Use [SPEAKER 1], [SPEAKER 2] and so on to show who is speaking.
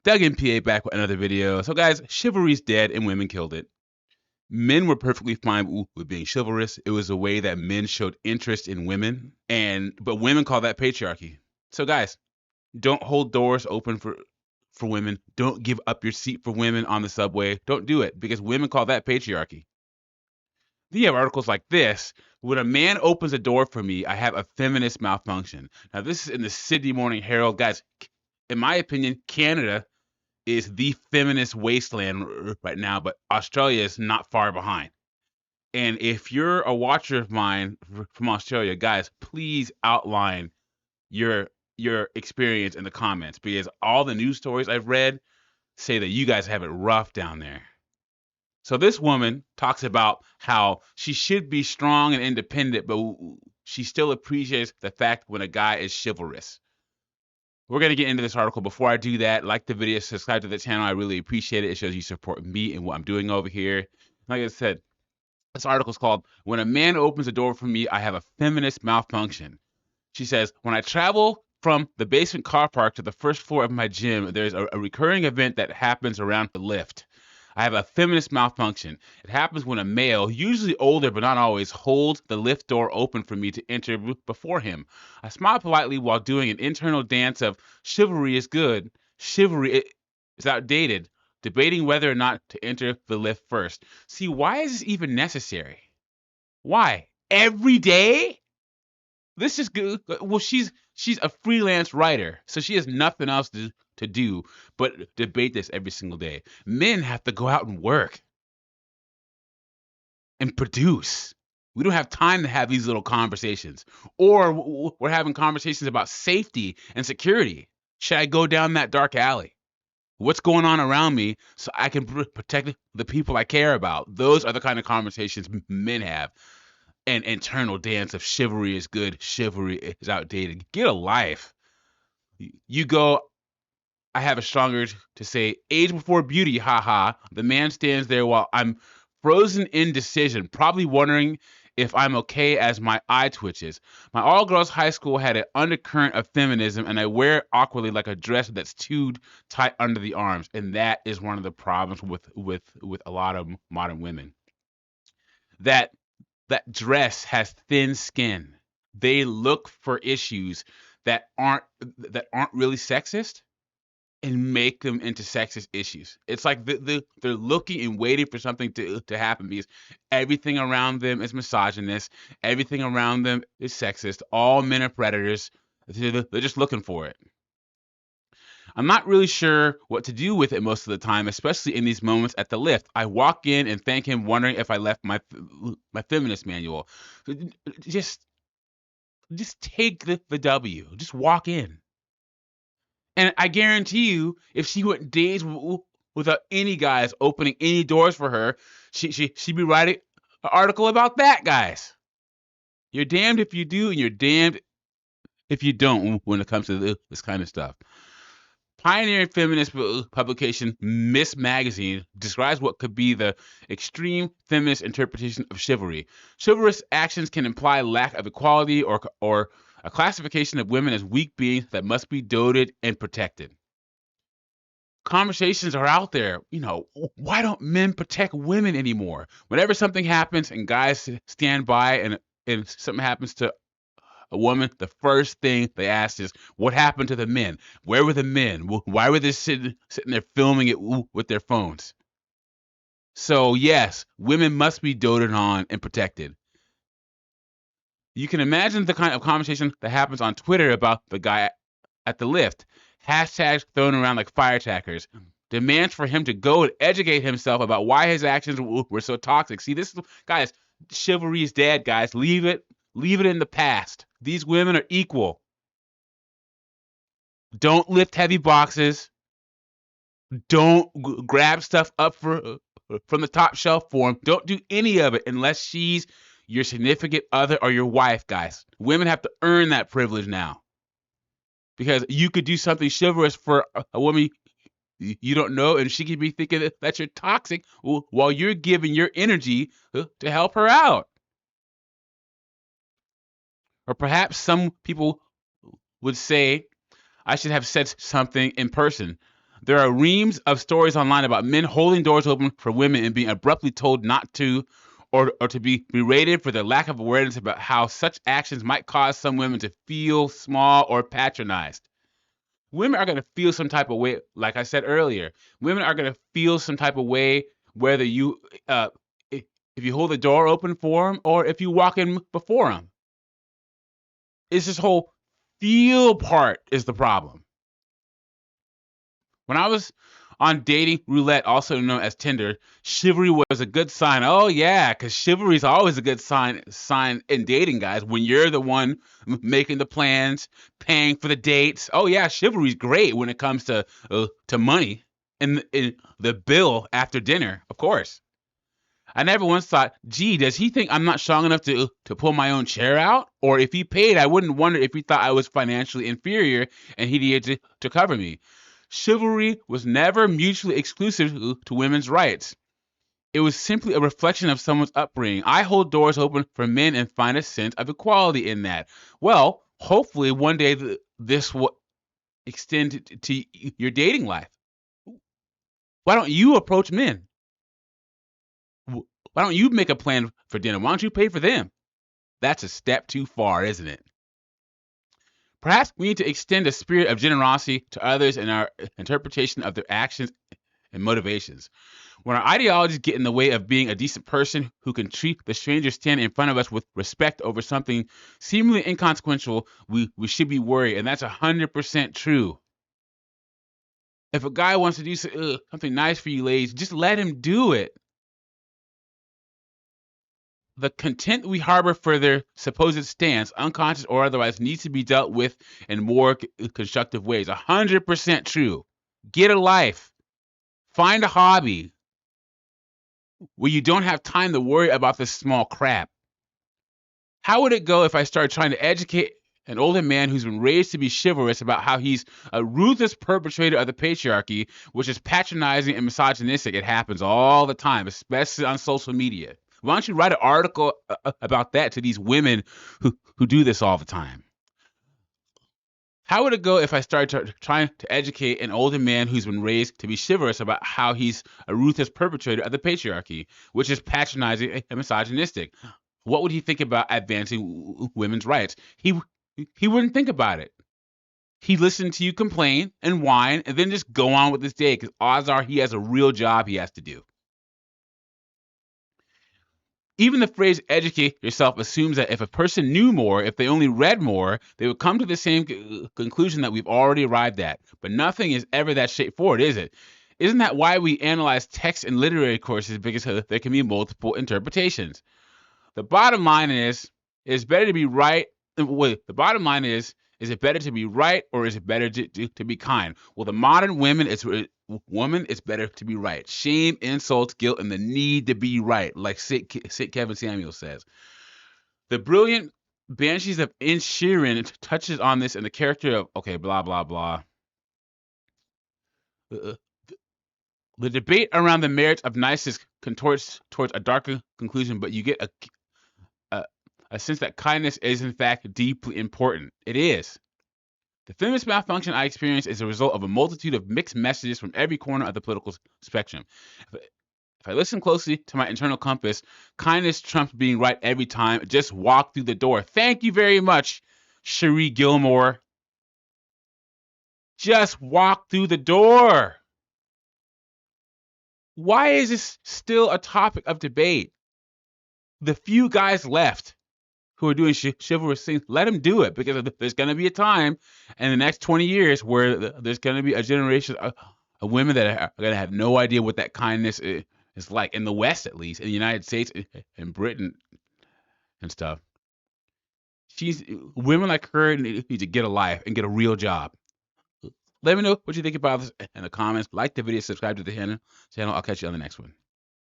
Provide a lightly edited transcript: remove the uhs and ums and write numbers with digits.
[SPEAKER 1] Doug and PA back with another video. So guys, chivalry's dead and women killed it. Men were perfectly fine with being chivalrous. It was a way that men showed interest in women, but women call that patriarchy. So guys, don't hold doors open for women. Don't give up your seat for women on the subway. Don't do it because women call that patriarchy. Then you have articles like this. When a man opens a door for me, I have a feminist malfunction. Now, this is in the Sydney Morning Herald. Guys, in my opinion, Canada is the feminist wasteland right now, but Australia is not far behind. And if you're a watcher of mine from Australia, guys, please outline your experience in the comments because all the news stories I've read say that you guys have it rough down there. So this woman talks about how she should be strong and independent, but she still appreciates the fact when a guy is chivalrous. We're going to get into this article. Before I do that, like the video, subscribe to the channel. I really appreciate it. It shows you support me and what I'm doing over here. Like I said, this article is called When a Man Opens a Door for Me, I Have a Feminist Malfunction. She says, when I travel from the basement car park to the first floor of my gym, there's a recurring event that happens around the lift. I have a feminist malfunction. It happens when a male, usually older but not always, holds the lift door open for me to enter before him. I smile politely while doing an internal dance of chivalry is good, chivalry is outdated, debating whether or not to enter the lift first. See, why is this even necessary? Why? Every day? This is good. Well, she's a freelance writer, so she has nothing else to do but debate this every single day. Men have to go out and work and produce. We don't have time to have these little conversations. Or we're having conversations about safety and security. Should I go down that dark alley? What's going on around me so I can protect the people I care about? Those are the kind of conversations men have. An internal dance of chivalry is good, chivalry is outdated. Get a life. You go, I have a strong urge to say, age before beauty, haha. The man stands there while I'm frozen in decision, probably wondering if I'm okay as my eye twitches. My all-girls high school had an undercurrent of feminism, and I wear it awkwardly like a dress that's too tight under the arms. And that is one of the problems with a lot of modern women. That dress has thin skin. They look for issues that aren't really sexist and make them into sexist issues. It's like they're looking and waiting for something to happen because everything around them is misogynist. Everything around them is sexist. All men are predators. They're just looking for it. I'm not really sure what to do with it most of the time, especially in these moments at the lift. I walk in and thank him, wondering if I left my feminist manual. Just take the W. Just walk in. And I guarantee you, if she went days without any guys opening any doors for her, she'd be writing an article about that, guys. You're damned if you do, and you're damned if you don't when it comes to this kind of stuff. Pioneering feminist publication Miss Magazine describes what could be the extreme feminist interpretation of chivalry. Chivalrous actions can imply lack of equality or a classification of women as weak beings that must be doted and protected. Conversations are out there, why don't men protect women anymore? Whenever something happens and guys stand by and something happens to a woman, the first thing they ask is, what happened to the men? Where were the men? Why were they sitting there filming it with their phones? So yes, women must be doted on and protected. You can imagine the kind of conversation that happens on Twitter about the guy at the lift. Hashtags thrown around like firecrackers. Demands for him to go and educate himself about why his actions were so toxic. See, this is, guys, chivalry is dead, guys. Leave it in the past. These women are equal. Don't lift heavy boxes. Don't grab stuff up from the top shelf for him. Don't do any of it unless she's your significant other or your wife, guys. Women have to earn that privilege now. Because you could do something chivalrous for a woman you don't know, and she could be thinking that you're toxic while you're giving your energy to help her out. Or perhaps some people would say I should have said something in person. There are reams of stories online about men holding doors open for women and being abruptly told not to, or to be berated for their lack of awareness about how such actions might cause some women to feel small or patronized. Women are going to feel some type of way, like I said earlier. Women are going to feel some type of way whether you, if you hold the door open for them or if you walk in before them. It's this whole feel part is the problem. When I was on dating roulette, also known as Tinder, chivalry was a good sign. Oh yeah, because chivalry is always a good sign in dating, guys. When you're the one making the plans, paying for the dates. Oh yeah, chivalry is great when it comes to money in the bill after dinner, of course. I never once thought, gee, does he think I'm not strong enough to pull my own chair out? Or if he paid, I wouldn't wonder if he thought I was financially inferior and he needed to cover me. Chivalry was never mutually exclusive to women's rights. It was simply a reflection of someone's upbringing. I hold doors open for men and find a sense of equality in that. Well, hopefully one day this will extend to your dating life. Why don't you approach men? Why don't you make a plan for dinner? Why don't you pay for them? That's a step too far, isn't it? Perhaps we need to extend a spirit of generosity to others in our interpretation of their actions and motivations. When our ideologies get in the way of being a decent person who can treat the stranger standing in front of us with respect over something seemingly inconsequential, we should be worried, and that's 100% true. If a guy wants to do something nice for you ladies, just let him do it. The contempt we harbor for their supposed stance, unconscious or otherwise, needs to be dealt with in more constructive ways. 100% true. Get a life. Find a hobby where you don't have time to worry about this small crap. How would it go if I started trying to educate an older man who's been raised to be chivalrous about how he's a ruthless perpetrator of the patriarchy, which is patronizing and misogynistic? It happens all the time, especially on social media. Why don't you write an article about that to these women who do this all the time? How would it go if I started trying to educate an older man who's been raised to be chivalrous about how he's a ruthless perpetrator of the patriarchy, which is patronizing and misogynistic? What would he think about advancing women's rights? He wouldn't think about it. He'd listen to you complain and whine and then just go on with his day because odds are he has a real job he has to do. Even the phrase educate yourself assumes that if a person knew more, if they only read more, they would come to the same conclusion that we've already arrived at. But nothing is ever that straightforward, is it? Isn't that why we analyze text and literary courses? Because there can be multiple interpretations. The bottom line is better to be right. Wait, the bottom line is it better to be right or is it better to be kind? Well, the modern woman, it's better to be right. Shame, insults, guilt, and the need to be right, like Sid Kevin Samuel says. The brilliant Banshees of Inisherin touches on this in the character of, okay, blah, blah, blah. The debate around the merits of niceness contorts towards a darker conclusion, but you get a sense that kindness is, in fact, deeply important. It is. The feminist malfunction I experience is a result of a multitude of mixed messages from every corner of the political spectrum. If I listen closely to my internal compass, kindness trumps being right every time. Just walk through the door. Thank you very much, Cherie Gilmore. Just walk through the door. Why is this still a topic of debate? The few guys left who are doing chivalrous things, let them do it, because there's going to be a time in the next 20 years where there's going to be a generation of women that are going to have no idea what that kindness is like, in the West at least, in the United States and Britain and stuff. Women like her need to get a life and get a real job. Let me know what you think about this in the comments. Like the video, subscribe to the channel. I'll catch you on the next one.